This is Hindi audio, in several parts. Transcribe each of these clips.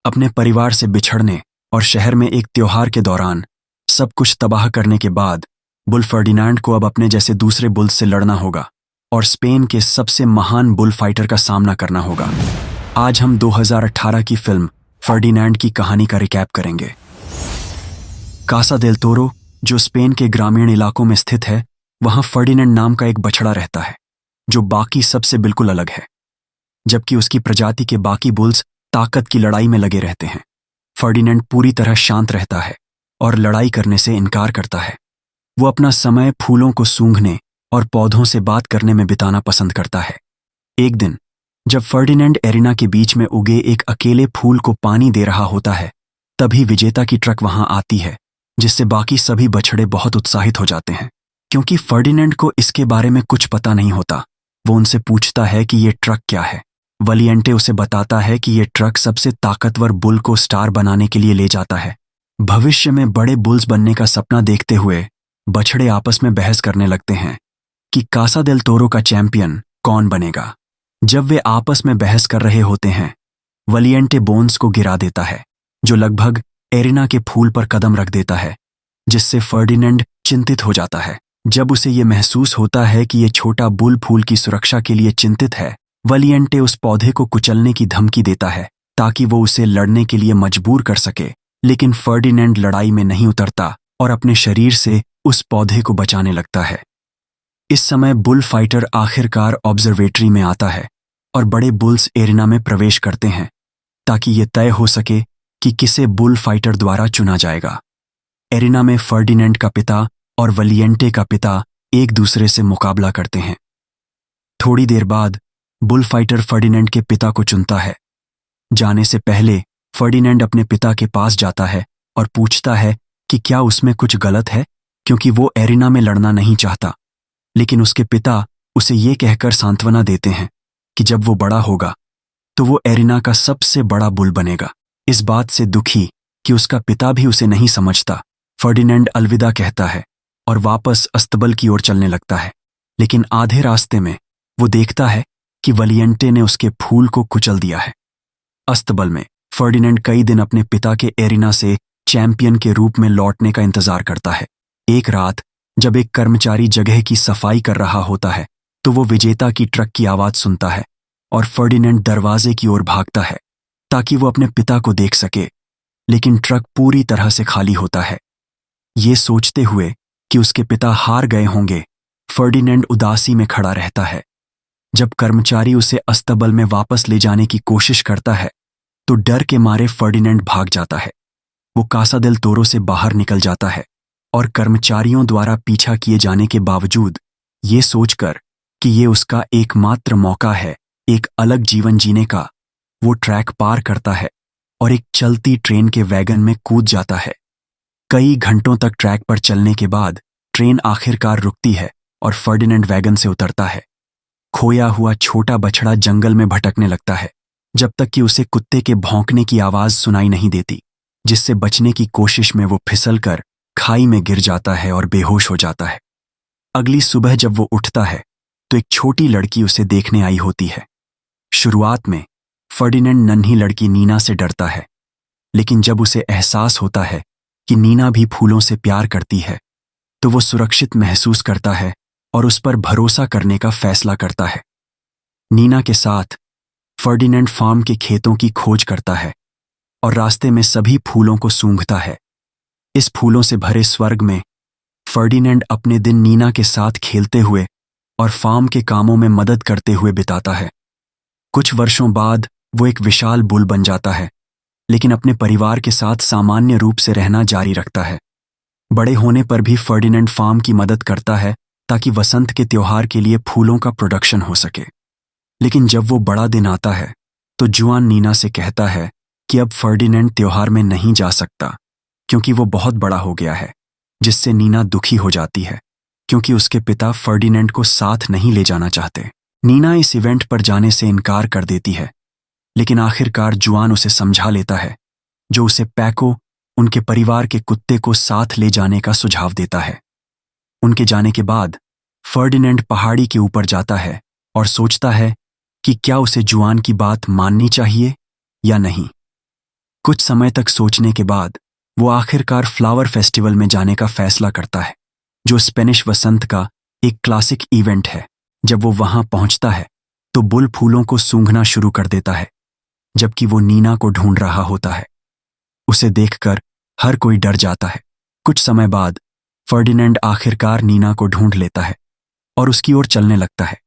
अपने परिवार से बिछड़ने और शहर में एक त्योहार के दौरान सब कुछ तबाह करने के बाद बुल फर्डिनांड को अब अपने जैसे दूसरे बुल्स से लड़ना होगा और स्पेन के सबसे महान बुल फाइटर का सामना करना होगा। आज हम 2018 की फिल्म फर्डिनांड की कहानी का रिकैप करेंगे। कासा देल तोरो, जो स्पेन के ग्रामीण इलाकों में स्थित है, वहां फर्डिनांड नाम का एक बछड़ा रहता है जो बाकी सबसे बिल्कुल अलग है। जबकि उसकी प्रजाति के बाकी बुल्स ताकत की लड़ाई में लगे रहते हैं, फर्डिनांड पूरी तरह शांत रहता है और लड़ाई करने से इनकार करता है। वो अपना समय फूलों को सूंघने और पौधों से बात करने में बिताना पसंद करता है। एक दिन जब फर्डिनांड एरिना के बीच में उगे एक अकेले फूल को पानी दे रहा होता है, तभी विजेता की ट्रक वहां आती है, जिससे बाकी सभी बछड़े बहुत उत्साहित हो जाते हैं। क्योंकि फर्डिनांड को इसके बारे में कुछ पता नहीं होता, वो उनसे पूछता है कि ये ट्रक क्या है। वलिएंटे उसे बताता है कि ये ट्रक सबसे ताकतवर बुल को स्टार बनाने के लिए ले जाता है। भविष्य में बड़े बुल्स बनने का सपना देखते हुए बछड़े आपस में बहस करने लगते हैं कि कासा देल तोरो का चैंपियन कौन बनेगा। जब वे आपस में बहस कर रहे होते हैं, वलिएंटे बोन्स को गिरा देता है, जो लगभग एरिना के फूल पर कदम रख देता है, जिससे फर्डिनांड चिंतित हो जाता है। जब उसे ये महसूस होता है कि ये छोटा बुल फूल की सुरक्षा के लिए चिंतित है, वलिएंटे उस पौधे को कुचलने की धमकी देता है ताकि वो उसे लड़ने के लिए मजबूर कर सके। लेकिन फर्डिनांड लड़ाई में नहीं उतरता और अपने शरीर से उस पौधे को बचाने लगता है। इस समय बुल फाइटर आखिरकार ऑब्जर्वेटरी में आता है और बड़े बुल्स एरिना में प्रवेश करते हैं ताकि ये तय हो सके कि किसे बुल फाइटर द्वारा चुना जाएगा। एरिना में फर्डिनांड का पिता और वलिएंटे का पिता एक दूसरे से मुकाबला करते हैं। थोड़ी देर बाद बुल फाइटर फर्डिनांड के पिता को चुनता है। जाने से पहले फर्डिनांड अपने पिता के पास जाता है और पूछता है कि क्या उसमें कुछ गलत है, क्योंकि वो एरिना में लड़ना नहीं चाहता। लेकिन उसके पिता उसे ये कहकर सांत्वना देते हैं कि जब वो बड़ा होगा तो वो एरिना का सबसे बड़ा बुल बनेगा। इस बात से दुखी कि उसका पिता भी उसे नहीं समझता, फर्डिनांड अलविदा कहता है और वापस अस्तबल की ओर चलने लगता है। लेकिन आधे रास्ते में वो देखता है कि वलिएंटे ने उसके फूल को कुचल दिया है। अस्तबल में फर्डिनांड कई दिन अपने पिता के एरिना से चैंपियन के रूप में लौटने का इंतजार करता है। एक रात जब एक कर्मचारी जगह की सफाई कर रहा होता है, तो वो विजेता की ट्रक की आवाज सुनता है और फर्डिनांड दरवाजे की ओर भागता है ताकि वो अपने पिता को देख सके। लेकिन ट्रक पूरी तरह से खाली होता है। ये सोचते हुए कि उसके पिता हार गए होंगे, फर्डिनांड उदासी में खड़ा रहता है। जब कर्मचारी उसे अस्तबल में वापस ले जाने की कोशिश करता है, तो डर के मारे फर्डिनांड भाग जाता है। वो कासा देल तोरो से बाहर निकल जाता है और कर्मचारियों द्वारा पीछा किए जाने के बावजूद ये सोचकर कि ये उसका एकमात्र मौका है एक अलग जीवन जीने का, वो ट्रैक पार करता है और एक चलती ट्रेन के वैगन में कूद जाता है। कई घंटों तक ट्रैक पर चलने के बाद ट्रेन आखिरकार रुकती है और फर्डिनांड वैगन से उतरता है। खोया हुआ छोटा बछड़ा जंगल में भटकने लगता है जब तक कि उसे कुत्ते के भौंकने की आवाज सुनाई नहीं देती, जिससे बचने की कोशिश में वो फिसलकर खाई में गिर जाता है और बेहोश हो जाता है। अगली सुबह जब वो उठता है तो एक छोटी लड़की उसे देखने आई होती है। शुरुआत में फर्डिनांड नन्ही लड़की नीना से डरता है, लेकिन जब उसे एहसास होता है कि नीना भी फूलों से प्यार करती है, तो वो सुरक्षित महसूस करता है और उस पर भरोसा करने का फैसला करता है। नीना के साथ फर्डिनांड फार्म के खेतों की खोज करता है और रास्ते में सभी फूलों को सूंघता है। इस फूलों से भरे स्वर्ग में फर्डिनांड अपने दिन नीना के साथ खेलते हुए और फार्म के कामों में मदद करते हुए बिताता है। कुछ वर्षों बाद वो एक विशाल बुल बन जाता है, लेकिन अपने परिवार के साथ सामान्य रूप से रहना जारी रखता है। बड़े होने पर भी फर्डिनांड फार्म की मदद करता है ताकि वसंत के त्योहार के लिए फूलों का प्रोडक्शन हो सके। लेकिन जब वो बड़ा दिन आता है तो जुआन नीना से कहता है कि अब फर्डिनांड त्योहार में नहीं जा सकता क्योंकि वो बहुत बड़ा हो गया है, जिससे नीना दुखी हो जाती है क्योंकि उसके पिता फर्डिनांड को साथ नहीं ले जाना चाहते। नीना इस इवेंट पर जाने से इनकार कर देती है, लेकिन आखिरकार जुआन उसे समझा लेता है, जो उसे पैको, उनके परिवार के कुत्ते को साथ ले जाने का सुझाव देता है। उनके जाने के बाद फर्डिनांड पहाड़ी के ऊपर जाता है और सोचता है कि क्या उसे जुआन की बात माननी चाहिए या नहीं। कुछ समय तक सोचने के बाद वो आखिरकार फ्लावर फेस्टिवल में जाने का फैसला करता है, जो स्पेनिश वसंत का एक क्लासिक इवेंट है। जब वो वहां पहुंचता है तो बुल फूलों को सूंघना शुरू कर देता है, जबकि वो नीना को ढूंढ रहा होता है। उसे देखकर हर कोई डर जाता है। कुछ समय बाद फर्डिनेंड आखिरकार नीना को ढूंढ लेता है और उसकी ओर चलने लगता है,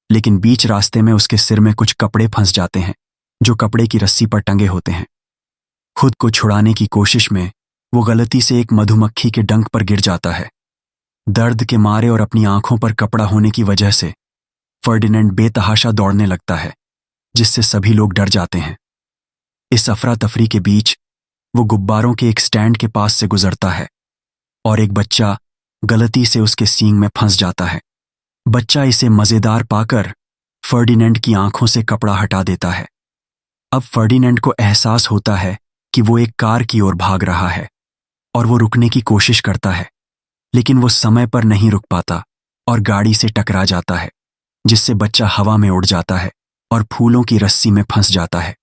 लेकिन बीच रास्ते में उसके सिर में कुछ कपड़े फंस जाते हैं जो कपड़े की रस्सी पर टंगे होते हैं। खुद को छुड़ाने की कोशिश में वो गलती से एक मधुमक्खी के डंक पर गिर जाता है। दर्द के मारे और अपनी आंखों पर कपड़ा होने की वजह से फर्डिनेंड बेतहाशा दौड़ने लगता है, जिससे सभी लोग डर जाते हैं। इस अफरा तफरी के बीच वो गुब्बारों के एक स्टैंड के पास से गुजरता है और एक बच्चा गलती से उसके सींग में फंस जाता है। बच्चा इसे मजेदार पाकर फर्डिनेंड की आंखों से कपड़ा हटा देता है। अब फर्डिनेंड को एहसास होता है कि वो एक कार की ओर भाग रहा है और वो रुकने की कोशिश करता है, लेकिन वो समय पर नहीं रुक पाता और गाड़ी से टकरा जाता है, जिससे बच्चा हवा में उड़ जाता है और फूलों की रस्सी में फंस जाता है।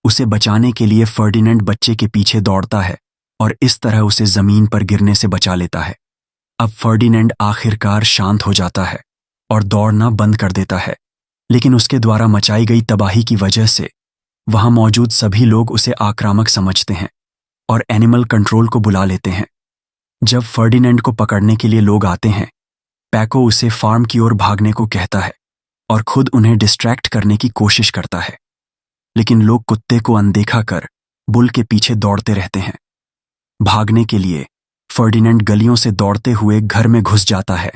उसे बचाने के लिए फर्डिनेंड बच्चे के पीछे दौड़ता है और इस तरह उसे जमीन पर गिरने से बचा लेता है। अब फर्डिनेंड आखिरकार शांत हो जाता है और दौड़ना बंद कर देता है, लेकिन उसके द्वारा मचाई गई तबाही की वजह से वहां मौजूद सभी लोग उसे आक्रामक समझते हैं और एनिमल कंट्रोल को बुला लेते हैं। जब फर्डिनेंड को पकड़ने के लिए लोग आते हैं, पैको उसे फार्म की ओर भागने को कहता है और खुद उन्हें डिस्ट्रैक्ट करने की कोशिश करता है, लेकिन लोग कुत्ते को अनदेखा कर बुल के पीछे दौड़ते रहते हैं। भागने के लिए फर्डिनेंड गलियों से दौड़ते हुए घर में घुस जाता है,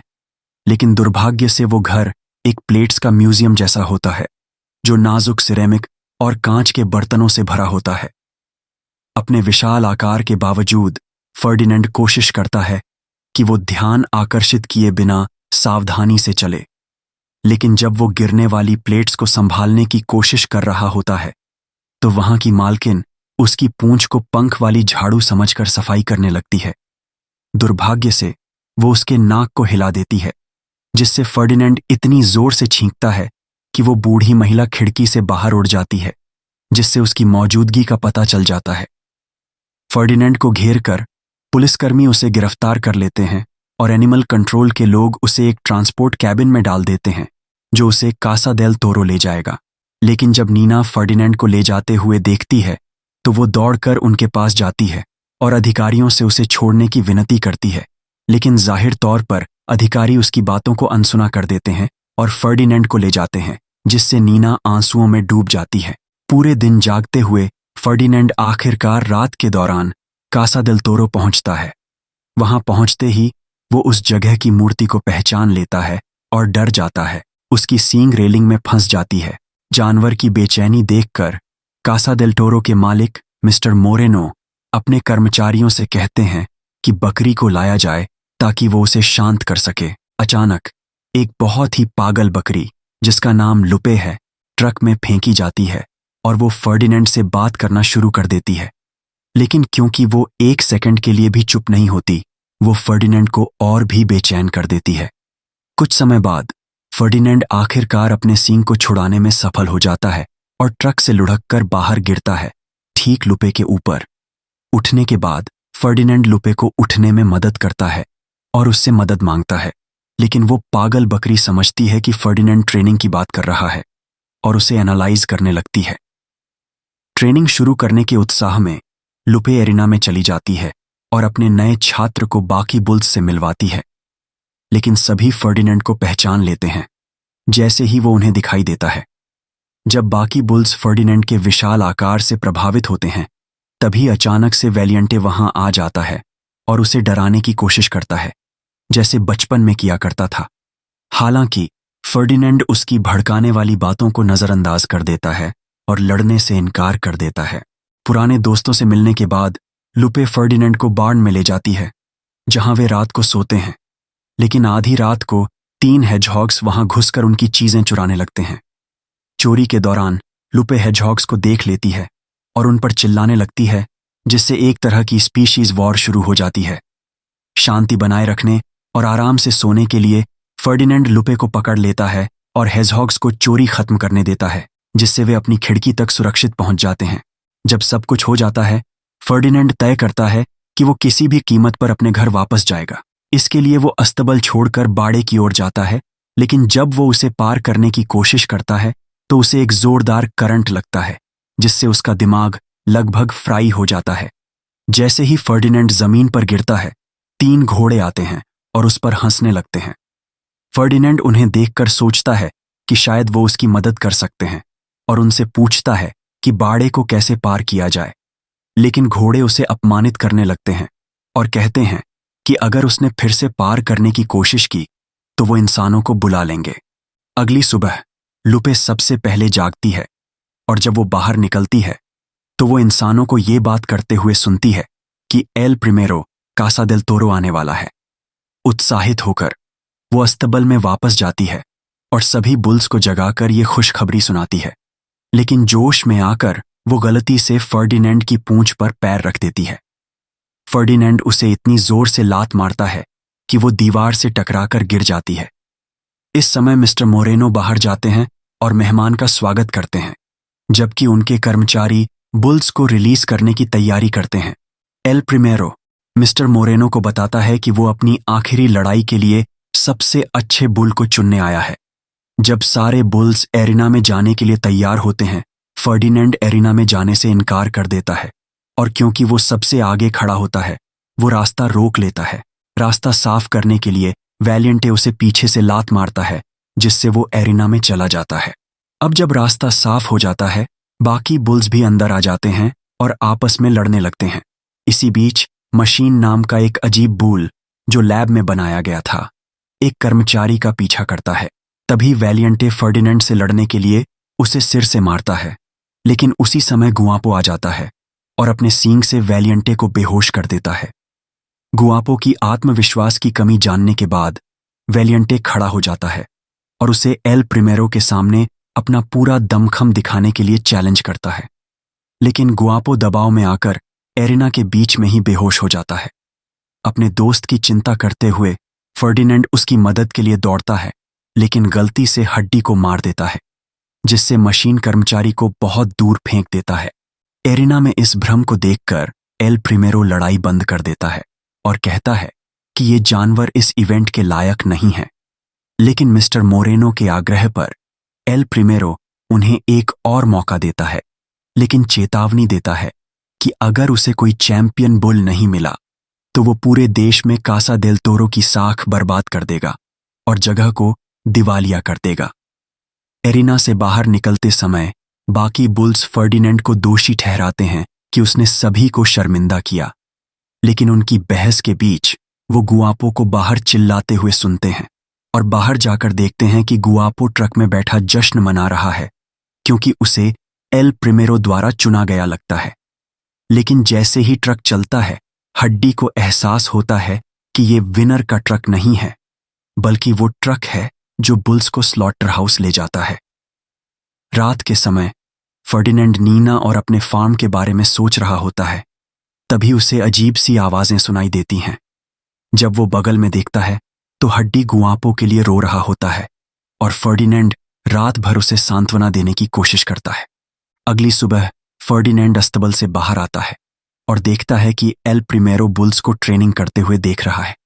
लेकिन दुर्भाग्य से वो घर एक प्लेट्स का म्यूजियम जैसा होता है, जो नाजुक सिरेमिक और कांच के बर्तनों से भरा होता है। अपने विशाल आकार के बावजूद फर्डिनेंड कोशिश करता है कि वो ध्यान आकर्षित किए बिना सावधानी से चले, लेकिन जब वो गिरने वाली प्लेट्स को संभालने की कोशिश कर रहा होता है तो वहां की मालकिन उसकी पूंछ को पंख वाली झाड़ू समझकर सफाई करने लगती है। दुर्भाग्य से वो उसके नाक को हिला देती है, जिससे फर्डिनेंड इतनी जोर से छींकता है कि वो बूढ़ी महिला खिड़की से बाहर उड़ जाती है, जिससे उसकी मौजूदगी का पता चल जाता है। फर्डिनेंड को घेर कर पुलिसकर्मी उसे गिरफ्तार कर लेते हैं और एनिमल कंट्रोल के लोग उसे एक ट्रांसपोर्ट कैबिन में डाल देते हैं, जो उसे कासा देल तोरो ले जाएगा। लेकिन जब नीना फर्डिनेंड को ले जाते हुए देखती है तो वो दौड़कर उनके पास जाती है और अधिकारियों से उसे छोड़ने की विनती करती है, लेकिन जाहिर तौर पर अधिकारी उसकी बातों को अनसुना कर देते हैं और फर्डिनेंड को ले जाते हैं, जिससे नीना आंसुओं में डूब जाती है। पूरे दिन जागते हुए फर्डिनेंड आखिरकार रात के दौरान कासा देल तोरो पहुंचता है। वहां पहुंचते ही वो उस जगह की मूर्ति को पहचान लेता है और डर जाता है। उसकी सींग रेलिंग में फंस जाती है। जानवर की बेचैनी देखकर कासा देल टोरो के मालिक मिस्टर मोरेनो अपने कर्मचारियों से कहते हैं कि बकरी को लाया जाए ताकि वो उसे शांत कर सके। अचानक एक बहुत ही पागल बकरी, जिसका नाम लुपे है, ट्रक में फेंकी जाती है और वो फर्डिनेंड से बात करना शुरू कर देती है। लेकिन क्योंकि वो एक सेकंड के लिए भी चुप नहीं होती, वो फर्डिनेंड को और भी बेचैन कर देती है। कुछ समय बाद फर्डिनेंड आखिरकार अपने सींग को छुड़ाने में सफल हो जाता है और ट्रक से लुढ़ककर बाहर गिरता है, ठीक लुपे के ऊपर। उठने के बाद फर्डिनेंड लुपे को उठने में मदद करता है और उससे मदद मांगता है, लेकिन वो पागल बकरी समझती है कि फर्डिनेंड ट्रेनिंग की बात कर रहा है और उसे एनालाइज करने लगती है। ट्रेनिंग शुरू करने के उत्साह में लुपे एरिना में चली जाती है और अपने नए छात्र को बाकी बुल्स से मिलवाती है, लेकिन सभी फर्डिनेंड को पहचान लेते हैं जैसे ही वो उन्हें दिखाई देता है। जब बाकी बुल्स फर्डिनेंड के विशाल आकार से प्रभावित होते हैं, तभी अचानक से वेलियंटे वहां आ जाता है और उसे डराने की कोशिश करता है, जैसे बचपन में किया करता था। हालांकि फर्डिनेंड उसकी भड़काने वाली बातों को नजरअंदाज कर देता है और लड़ने से इनकार कर देता है। पुराने दोस्तों से मिलने के बाद लुपे फर्डिनेंड को बार्न में ले जाती है, जहां वे रात को सोते हैं, लेकिन आधी रात को 3 हेजहॉग्स वहां घुसकर उनकी चीजें चुराने लगते हैं। चोरी के दौरान लुपे हेजहॉग्स को देख लेती है और उन पर चिल्लाने लगती है, जिससे एक तरह की स्पीशीज वॉर शुरू हो जाती है। शांति बनाए रखने और आराम से सोने के लिए फर्डिनेंड लुपे को पकड़ लेता है और हेजहॉग्स को चोरी खत्म करने देता है, जिससे वे अपनी खिड़की तक सुरक्षित पहुंच जाते हैं। जब सब कुछ हो जाता है, फर्डिनेंड तय करता है कि वो किसी भी कीमत पर अपने घर वापस जाएगा। इसके लिए वो अस्तबल छोड़कर बाड़े की ओर जाता है, लेकिन जब वो उसे पार करने की कोशिश करता है तो उसे एक जोरदार करंट लगता है, जिससे उसका दिमाग लगभग फ्राई हो जाता है। जैसे ही फर्डिनेंड जमीन पर गिरता है, 3 घोड़े आते हैं और उस पर हंसने लगते हैं। फर्डिनेंड उन्हें देखकर सोचता है कि शायद वो उसकी मदद कर सकते हैं और उनसे पूछता है कि बाड़े को कैसे पार किया जाए। लेकिन घोड़े उसे अपमानित करने लगते हैं और कहते हैं कि अगर उसने फिर से पार करने की कोशिश की तो वो इंसानों को बुला लेंगे। अगली सुबह लुपे सबसे पहले जागती है और जब वो बाहर निकलती है तो वो इंसानों को ये बात करते हुए सुनती है कि एल प्रिमेरो कासा देल तोरो आने वाला है। उत्साहित होकर वो अस्तबल में वापस जाती है और सभी बुल्स को जगाकर ये खुशखबरी सुनाती है। लेकिन जोश में आकर वो गलती से फर्डिनेंड की पूंछ पर पैर रख देती है। फर्डिनेंड उसे इतनी जोर से लात मारता है कि वो दीवार से टकराकर गिर जाती है। इस समय मिस्टर मोरेनो बाहर जाते हैं और मेहमान का स्वागत करते हैं, जबकि उनके कर्मचारी बुल्स को रिलीज करने की तैयारी करते हैं। एल प्रिमेरो मिस्टर मोरेनो को बताता है कि वो अपनी आखिरी लड़ाई के लिए सबसे अच्छे बुल को चुनने आया है। जब सारे बुल्स एरिना में जाने के लिए तैयार होते हैं, फर्डिनेंड एरिना में जाने से इनकार कर देता है और क्योंकि वो सबसे आगे खड़ा होता है, वो रास्ता रोक लेता है। रास्ता साफ करने के लिए वैलियंटे उसे पीछे से लात मारता है, जिससे वो एरिना में चला जाता है। अब जब रास्ता साफ हो जाता है, बाकी बुल्स भी अंदर आ जाते हैं और आपस में लड़ने लगते हैं। इसी बीच मशीन नाम का एक अजीब बुल जो लैब में बनाया गया था, एक कर्मचारी का पीछा करता है। तभी वैलियंटे फर्डिनेंड से लड़ने के लिए उसे सिर से मारता है, लेकिन उसी समय गुआपो आ जाता है और अपने सींग से वैलियंटे को बेहोश कर देता है। गुआपो की आत्मविश्वास की कमी जानने के बाद वैलियंटे खड़ा हो जाता है और उसे एल प्रिमेरो के सामने अपना पूरा दमखम दिखाने के लिए चैलेंज करता है। लेकिन गुआपो दबाव में आकर एरिना के बीच में ही बेहोश हो जाता है। अपने दोस्त की चिंता करते हुए फर्डिनेंड उसकी मदद के लिए दौड़ता है, लेकिन गलती से हड्डी को मार देता है, जिससे मशीन कर्मचारी को बहुत दूर फेंक देता है। एरिना में इस भ्रम को देखकर एल प्रिमेरो लड़ाई बंद कर देता है और कहता है कि ये जानवर इस इवेंट के लायक नहीं है। लेकिन मिस्टर मोरेनो के आग्रह पर एल प्रिमेरो उन्हें एक और मौका देता है, लेकिन चेतावनी देता है कि अगर उसे कोई चैंपियन बुल नहीं मिला तो वो पूरे देश में कासा देल तोरो की साख बर्बाद कर देगा और जगह को दिवालिया कर देगा। एरिना से बाहर निकलते समय बाकी बुल्स फर्डिनेंड को दोषी ठहराते हैं कि उसने सभी को शर्मिंदा किया, लेकिन उनकी बहस के बीच वो गुआपो को बाहर चिल्लाते हुए सुनते हैं और बाहर जाकर देखते हैं कि गुआपो ट्रक में बैठा जश्न मना रहा है, क्योंकि उसे एल प्रिमेरो द्वारा चुना गया लगता है। लेकिन जैसे ही ट्रक चलता है, हड्डी को एहसास होता है कि ये विनर का ट्रक नहीं है, बल्कि वो ट्रक है जो बुल्स को स्लॉटर हाउस ले जाता है। रात के समय फर्डिनेंड नीना और अपने फार्म के बारे में सोच रहा होता है। तभी उसे अजीब सी आवाजें सुनाई देती हैं। जब वो बगल में देखता है तो हड्डी गुआपो के लिए रो रहा होता है और फर्डिनेंड रात भर उसे सांत्वना देने की कोशिश करता है। अगली सुबह फर्डिनेंड अस्तबल से बाहर आता है और देखता है कि एल प्रिमेरो बुल्स को ट्रेनिंग करते हुए देख रहा है,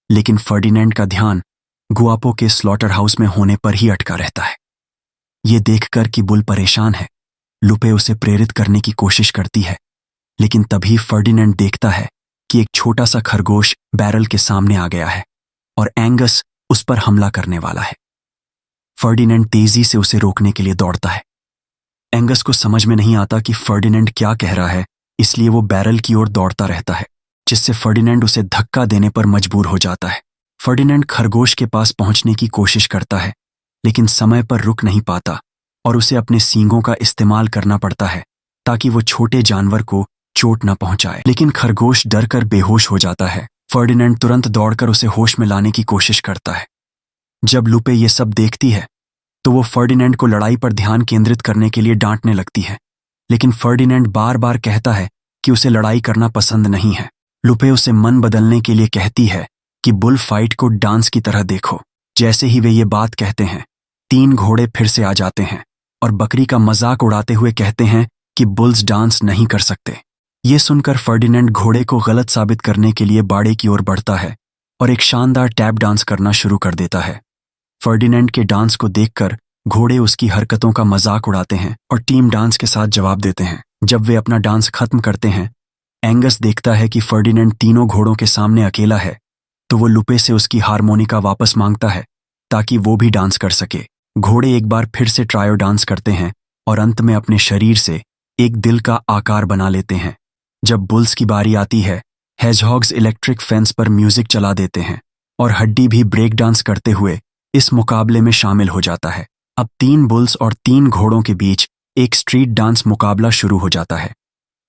लेकिन फर्डिनेंड का ध्यान गुआपो के स्लॉटर हाउस में होने पर ही अटका रहता है। ये देखकर कि बुल परेशान है, लुपे उसे प्रेरित करने की कोशिश करती है, लेकिन तभी फर्डिनेंड देखता है कि एक छोटा सा खरगोश बैरल के सामने आ गया है और एंगस उस पर हमला करने वाला है। फर्डिनेंड तेजी से उसे रोकने के लिए दौड़ता है। एंगस को समझ में नहीं आता कि फर्डिनेंड क्या कह रहा है, इसलिए वो बैरल की ओर दौड़ता रहता है, जिससे फर्डिनेंड उसे धक्का देने पर मजबूर हो जाता है। फर्डिनेंड खरगोश के पास पहुंचने की कोशिश करता है, लेकिन समय पर रुक नहीं पाता और उसे अपने सींगों का इस्तेमाल करना पड़ता है ताकि वो छोटे जानवर को चोट न पहुंचाए। लेकिन खरगोश डर कर बेहोश हो जाता है। फर्डिनेंड तुरंत दौड़कर उसे होश में लाने की कोशिश करता है। जब लुपे ये सब देखती है तो वो फर्डिनेंड को लड़ाई पर ध्यान केंद्रित करने के लिए डांटने लगती है, लेकिन फर्डिनेंड बार बार कहता है कि उसे लड़ाई करना पसंद नहीं है। लुपे उसे मन बदलने के लिए कहती है कि बुल फाइट को डांस की तरह देखो। जैसे ही वे ये बात कहते हैं, 3 घोड़े फिर से आ जाते हैं और बकरी का मजाक उड़ाते हुए कहते हैं कि कि बुल्स डांस नहीं कर सकते। ये सुनकर फर्डिनेंड घोड़े को गलत साबित करने के लिए बाड़े की ओर बढ़ता है और एक शानदार टैप डांस करना शुरू कर देता है। फर्डिनेंड के डांस को देखकर घोड़े उसकी हरकतों का मजाक उड़ाते हैं और टीम डांस के साथ जवाब देते हैं। जब वे अपना डांस खत्म करते हैं, एंगस देखता है कि फर्डिनेंड तीनों घोड़ों के सामने अकेला है, तो वो लुपे से उसकी हारमोनिका वापस मांगता है ताकि वो भी डांस कर सके। घोड़े एक बार फिर से ट्रायो डांस करते हैं और अंत में अपने शरीर से एक दिल का आकार बना लेते हैं। जब बुल्स की बारी आती है, हेजहॉग्स इलेक्ट्रिक फेंस पर म्यूजिक चला देते हैं और हड्डी भी ब्रेक डांस करते हुए इस मुकाबले में शामिल हो जाता है। अब 3 बुल्स और 3 घोड़ों के बीच एक स्ट्रीट डांस मुकाबला शुरू हो जाता है,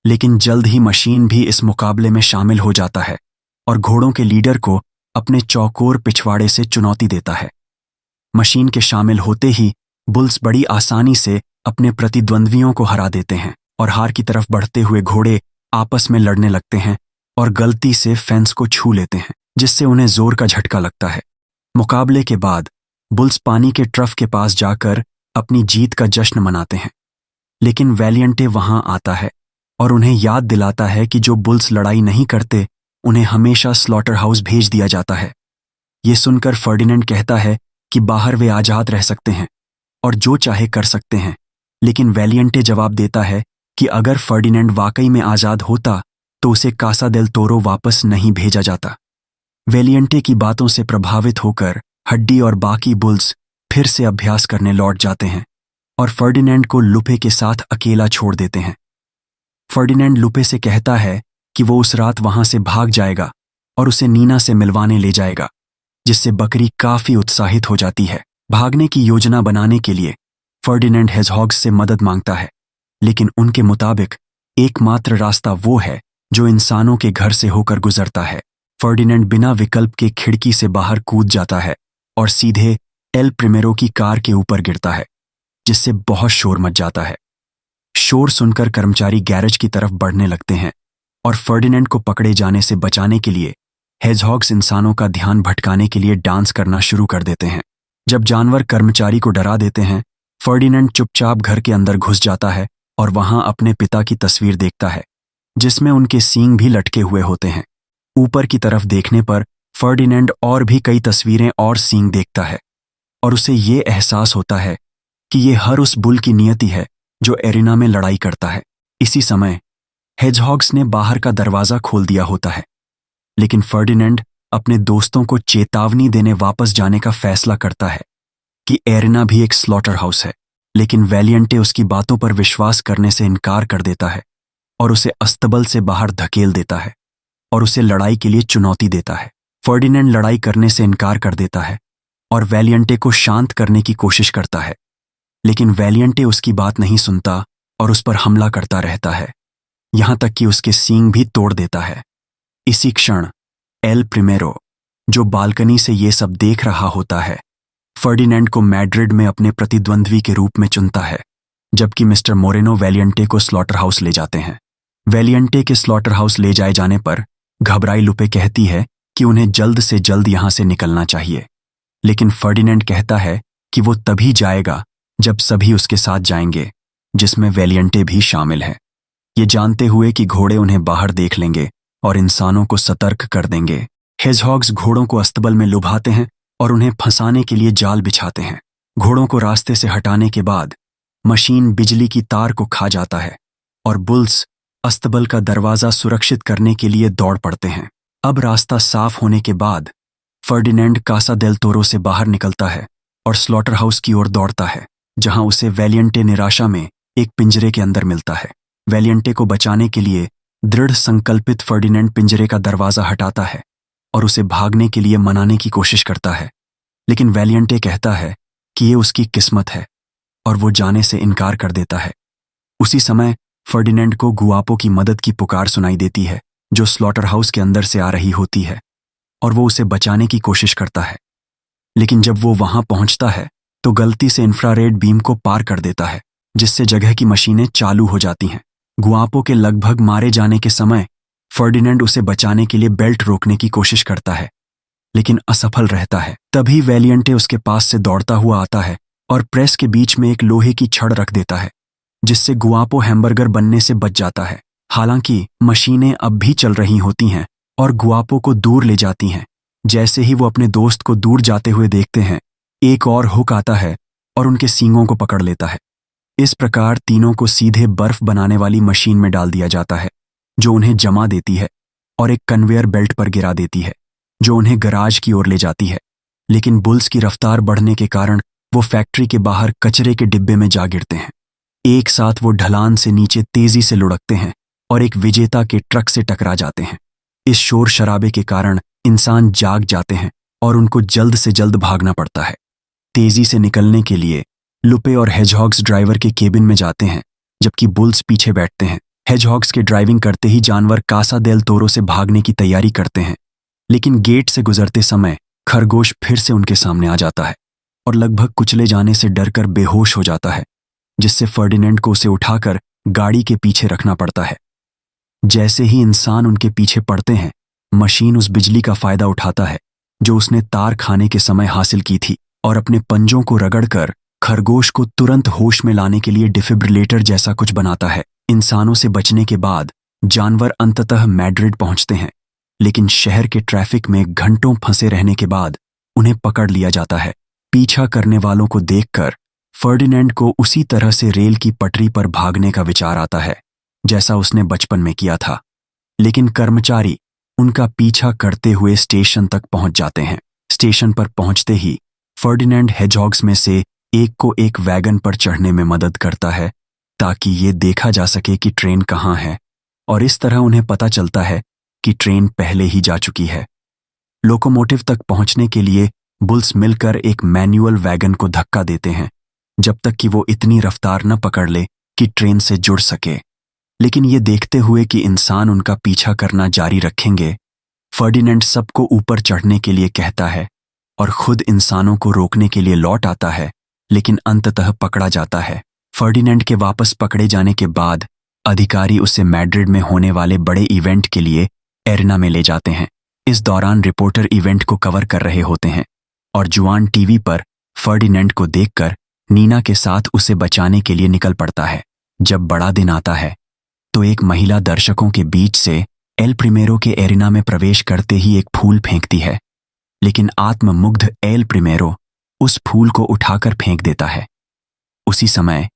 लेकिन जल्द ही मशीन भी इस मुकाबले में शामिल हो जाता है और घोड़ों के लीडर को अपने चौकोर पिछवाड़े से चुनौती देता है। मशीन के शामिल होते ही बुल्स बड़ी आसानी से अपने प्रतिद्वंद्वियों को हरा देते हैं और हार की तरफ बढ़ते हुए घोड़े आपस में लड़ने लगते हैं और गलती से फेंस को छू लेते हैं, जिससे उन्हें जोर का झटका लगता है। मुकाबले के बाद बुल्स पानी के ट्रफ के पास जाकर अपनी जीत का जश्न मनाते हैं, लेकिन वैलियंटे वहां आता है और उन्हें याद दिलाता है कि जो बुल्स लड़ाई नहीं करते उन्हें हमेशा स्लॉटर हाउस भेज दिया जाता है। ये सुनकर फर्डिनेंड कहता है कि बाहर वे आजाद रह सकते हैं और जो चाहे कर सकते हैं, लेकिन वैलियंटे जवाब देता है कि अगर फर्डिनेंड वाकई में आजाद होता तो उसे कासा देल तोरो वापस नहीं भेजा जाता। वैलियंटे की बातों से प्रभावित होकर हड्डी और बाकी बुल्स फिर से अभ्यास करने लौट जाते हैं और फर्डिनेंड को लुपे के साथ अकेला छोड़ देते हैं। फर्डिनेंड लुपे से कहता है कि वो उस रात वहां से भाग जाएगा और उसे नीना से मिलवाने ले जाएगा, जिससे बकरी काफी उत्साहित हो जाती है। भागने की योजना बनाने के लिए फर्डिनेंड हेजहॉग्स से मदद मांगता है, लेकिन उनके मुताबिक एकमात्र रास्ता वो है जो इंसानों के घर से होकर गुजरता है। फर्डिनेंड बिना विकल्प के खिड़की से बाहर कूद जाता है और सीधे एल प्रिमेरो की कार के ऊपर गिरता है, जिससे बहुत शोर मच जाता है। शोर सुनकर कर्मचारी गैरेज की तरफ बढ़ने लगते हैं और फर्डिनेंड को पकड़े जाने से बचाने के लिए हेजहॉग्स इंसानों का ध्यान भटकाने के लिए डांस करना शुरू कर देते हैं। जब जानवर कर्मचारी को डरा देते हैं, फर्डिनेंड चुपचाप घर के अंदर घुस जाता है और वहां अपने पिता की तस्वीर देखता है, जिसमें उनके सींग भी लटके हुए होते हैं। ऊपर की तरफ देखने पर फर्डिनेंड और भी कई तस्वीरें और सींग देखता है और उसे ये एहसास होता है कि ये हर उस बुल की नियति है जो एरिना में लड़ाई करता है। इसी समय हेजहॉग्स ने बाहर का दरवाजा खोल दिया होता है, लेकिन फर्डिनेंड अपने दोस्तों को चेतावनी देने वापस जाने का फैसला करता है कि एरिना भी एक स्लॉटर हाउस है, लेकिन वैलियंटे उसकी बातों पर विश्वास करने से इनकार कर देता है और उसे अस्तबल से बाहर धकेल देता है और उसे लड़ाई के लिए चुनौती देता है। फर्डिनेंड लड़ाई करने से इनकार कर देता है और वैलियंटे को शांत करने की कोशिश करता है, लेकिन वैलियंटे उसकी बात नहीं सुनता और उस पर हमला करता रहता है, यहां तक कि उसके सींग भी तोड़ देता है। इसी क्षण एल प्रिमेरो, जो बालकनी से ये सब देख रहा होता है, फर्डिनेंड को मैड्रिड में अपने प्रतिद्वंद्वी के रूप में चुनता है, जबकि मिस्टर मोरेनो वैलियंटे को स्लॉटर हाउस ले जाते हैं। वैलियंटे के स्लॉटर हाउस ले जाए जाने पर घबराई लुपे कहती है कि उन्हें जल्द से जल्द यहां से निकलना चाहिए, लेकिन फर्डिनेंड कहता है कि वो तभी जाएगा जब सभी उसके साथ जाएंगे, जिसमें वैलियंटे भी शामिल है, ये जानते हुए कि घोड़े उन्हें बाहर देख लेंगे और इंसानों को सतर्क कर देंगे। हेजहॉग्स घोड़ों को अस्तबल में लुभाते हैं और उन्हें फंसाने के लिए जाल बिछाते हैं। घोड़ों को रास्ते से हटाने के बाद मशीन बिजली की तार को खा जाता है और बुल्स अस्तबल का दरवाजा सुरक्षित करने के लिए दौड़ पड़ते हैं। अब रास्ता साफ होने के बाद फर्डिनेंड कासा देल तोरो से बाहर निकलता है और स्लॉटर हाउस की ओर दौड़ता है, जहां उसे वैलियंटे निराशा में एक पिंजरे के अंदर मिलता है। वैलियंटे को बचाने के लिए दृढ़ संकल्पित फर्डिनेंड पिंजरे का दरवाजा हटाता है और उसे भागने के लिए मनाने की कोशिश करता है, लेकिन वैलियंटे कहता है कि ये उसकी किस्मत है और वो जाने से इनकार कर देता है। उसी समय फर्डिनेंड को गुआपो की मदद की पुकार सुनाई देती है, जो स्लॉटर हाउस के अंदर से आ रही होती है, और वो उसे बचाने की कोशिश करता है, लेकिन जब वो वहां पहुंचता है तो गलती से इंफ्रारेड बीम को पार कर देता है, जिससे जगह की मशीनें चालू हो जाती हैं। गुआपो के लगभग मारे जाने के समय फर्डिनेंड उसे बचाने के लिए बेल्ट रोकने की कोशिश करता है, लेकिन असफल रहता है। तभी वैलियंटे उसके पास से दौड़ता हुआ आता है और प्रेस के बीच में एक लोहे की छड़ रख देता है, जिससे गुआपो हैमबर्गर बनने से बच जाता है। हालांकि मशीनें अब भी चल रही होती हैं और गुआपो को दूर ले जाती हैं। जैसे ही वो अपने दोस्त को दूर जाते हुए देखते हैं, एक और हुक आता है और उनके सींगों को पकड़ लेता है। इस प्रकार तीनों को सीधे बर्फ बनाने वाली मशीन में डाल दिया जाता है, जो उन्हें जमा देती है और एक कन्वेयर बेल्ट पर गिरा देती है, जो उन्हें गैराज की ओर ले जाती है। लेकिन बुल्स की रफ्तार बढ़ने के कारण वो फैक्ट्री के बाहर कचरे के डिब्बे में जा गिरते हैं। एक साथ वो ढलान से नीचे तेजी से लुढ़कते हैं और एक विजेता के ट्रक से टकरा जाते हैं। इस शोर शराबे के कारण इंसान जाग जाते हैं और उनको जल्द से जल्द भागना पड़ता है। तेजी से निकलने के लिए लुपे और हेजहॉग्स ड्राइवर के केबिन में जाते हैं, जबकि बुल्स पीछे बैठते हैं। हेजहॉग्स के ड्राइविंग करते ही जानवर कासा देल तोरो से भागने की तैयारी करते हैं, लेकिन गेट से गुजरते समय खरगोश फिर से उनके सामने आ जाता है और लगभग कुचले जाने से डरकर बेहोश हो जाता है, जिससे फर्डिनेंड को उसे उठाकर गाड़ी के पीछे रखना पड़ता है। जैसे ही इंसान उनके पीछे पड़ते हैं, मशीन उस बिजली का फायदा उठाता है जो उसने तार खाने के समय हासिल की थी और अपने पंजों को रगड़कर खरगोश को तुरंत होश में लाने के लिए डिफिब्रिलेटर जैसा कुछ बनाता है। इंसानों से बचने के बाद जानवर अंततः मैड्रिड पहुंचते हैं, लेकिन शहर के ट्रैफिक में घंटों फंसे रहने के बाद उन्हें पकड़ लिया जाता है। पीछा करने वालों को देखकर फर्डिनेंड को उसी तरह से रेल की पटरी पर भागने का विचार आता है जैसा उसने बचपन में किया था, लेकिन कर्मचारी उनका पीछा करते हुए स्टेशन तक पहुंच जाते हैं। स्टेशन पर पहुंचते ही फर्डिनेंड हेजहॉग्स में से एक को एक वैगन पर चढ़ने में मदद करता है ताकि ये देखा जा सके कि ट्रेन कहाँ है, और इस तरह उन्हें पता चलता है कि ट्रेन पहले ही जा चुकी है। लोकोमोटिव तक पहुंचने के लिए बुल्स मिलकर एक मैनुअल वैगन को धक्का देते हैं जब तक कि वो इतनी रफ्तार न पकड़ ले कि ट्रेन से जुड़ सके। लेकिन ये देखते हुए कि इंसान उनका पीछा करना जारी रखेंगे, फर्डिनेंड सबको ऊपर चढ़ने के लिए कहता है और खुद इंसानों को रोकने के लिए लौट आता है, लेकिन अंततः पकड़ा जाता है। फर्डिनेंड के वापस पकड़े जाने के बाद अधिकारी उसे मैड्रिड में होने वाले बड़े इवेंट के लिए एरिना में ले जाते हैं। इस दौरान रिपोर्टर इवेंट को कवर कर रहे होते हैं और जुआन टीवी पर फर्डिनेंड को देखकर नीना के साथ उसे बचाने के लिए निकल पड़ता है। जब बड़ा दिन आता है तो एक महिला दर्शकों के बीच से एल प्रिमेरो के एरिना में प्रवेश करते ही एक फूल फेंकती है, लेकिन आत्ममुग्ध एल प्रिमेरो उस फूल को उठाकर फेंक देता है। उसी समय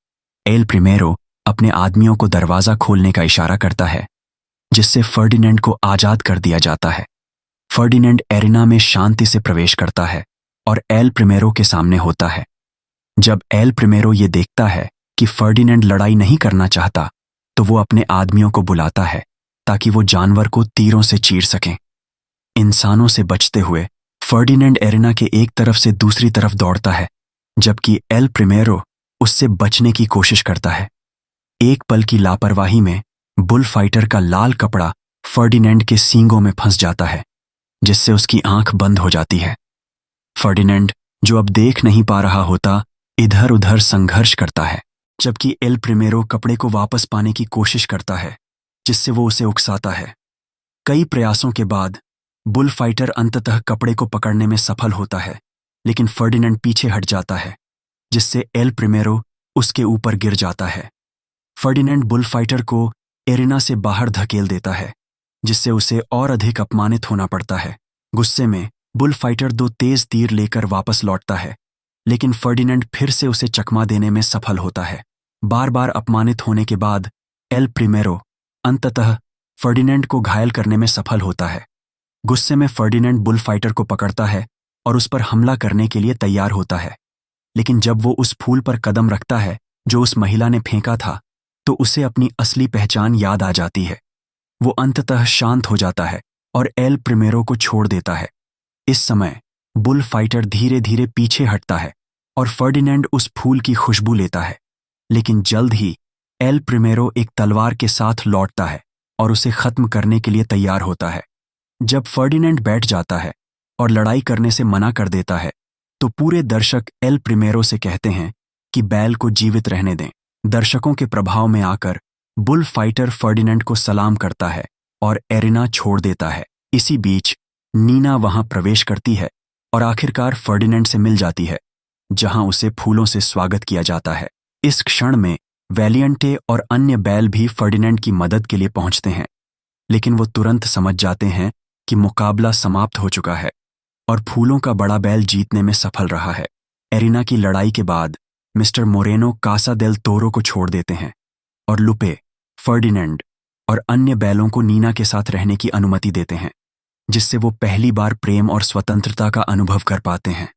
एल प्रिमेरो अपने आदमियों को दरवाजा खोलने का इशारा करता है, जिससे फर्डिनेंड को आजाद कर दिया जाता है। फर्डिनेंड एरिना में शांति से प्रवेश करता है और एल प्रिमेरो के सामने होता है। जब एल प्रिमेरो ये देखता है कि फर्डिनेंड लड़ाई नहीं करना चाहता, तो वो अपने आदमियों को बुलाता है ताकि वो जानवर को तीरों से चीर सकें। इंसानों से बचते हुए फर्डिनेंड एरिना के एक तरफ से दूसरी तरफ दौड़ता है, जबकि एल प्रिमेरो उससे बचने की कोशिश करता है। एक पल की लापरवाही में बुल फाइटर का लाल कपड़ा फर्डिनेंड के सींगों में फंस जाता है, जिससे उसकी आंख बंद हो जाती है। फर्डिनेंड, जो अब देख नहीं पा रहा होता, इधर उधर संघर्ष करता है, जबकि एल प्रिमेरो कपड़े को वापस पाने की कोशिश करता है, जिससे वो उसे उकसाता है। कई प्रयासों के बाद बुल फाइटर अंततः कपड़े को पकड़ने में सफल होता है, लेकिन फर्डिनेंड पीछे हट जाता है, जिससे एल प्रिमेरो उसके ऊपर गिर जाता है। फर्डिनेंड बुल फाइटर को एरिना से बाहर धकेल देता है, जिससे उसे और अधिक अपमानित होना पड़ता है। गुस्से में बुल फाइटर 2 तेज तीर लेकर वापस लौटता है, लेकिन फर्डिनेंड फिर से उसे चकमा देने में सफल होता है। बार बार अपमानित होने के बाद एल प्रिमेरो अंततः फर्डिनेंड को घायल करने में सफल होता है। गुस्से में फर्डिनेंड बुल फाइटर को पकड़ता है और उस पर हमला करने के लिए तैयार होता है, लेकिन जब वो उस फूल पर कदम रखता है जो उस महिला ने फेंका था, तो उसे अपनी असली पहचान याद आ जाती है। वो अंततः शांत हो जाता है और एल प्रिमेरो को छोड़ देता है। इस समय बुल फाइटर धीरे धीरे पीछे हटता है और फर्डिनेंड उस फूल की खुशबू लेता है, लेकिन जल्द ही एल प्रिमेरो एक तलवार के साथ लौटता है और उसे खत्म करने के लिए तैयार होता है। जब फर्डिनेंड बैठ जाता है और लड़ाई करने से मना कर देता है, तो पूरे दर्शक एल प्रिमेरो से कहते हैं कि बैल को जीवित रहने दें। दर्शकों के प्रभाव में आकर बुल फाइटर फर्डिनेंड को सलाम करता है और एरिना छोड़ देता है। इसी बीच नीना वहां प्रवेश करती है और आखिरकार फर्डिनेंड से मिल जाती है, जहां उसे फूलों से स्वागत किया जाता है। इस क्षण में वैलियंटे और अन्य बैल भी फर्डिनेंड की मदद के लिए पहुंचते हैं, लेकिन वो तुरंत समझ जाते हैं कि मुकाबला समाप्त हो चुका है और फूलों का बड़ा बैल जीतने में सफल रहा है। एरिना की लड़ाई के बाद मिस्टर मोरेनो कासा देल तोरो को छोड़ देते हैं और लुपे, फर्डिनेंड और अन्य बैलों को नीना के साथ रहने की अनुमति देते हैं, जिससे वो पहली बार प्रेम और स्वतंत्रता का अनुभव कर पाते हैं।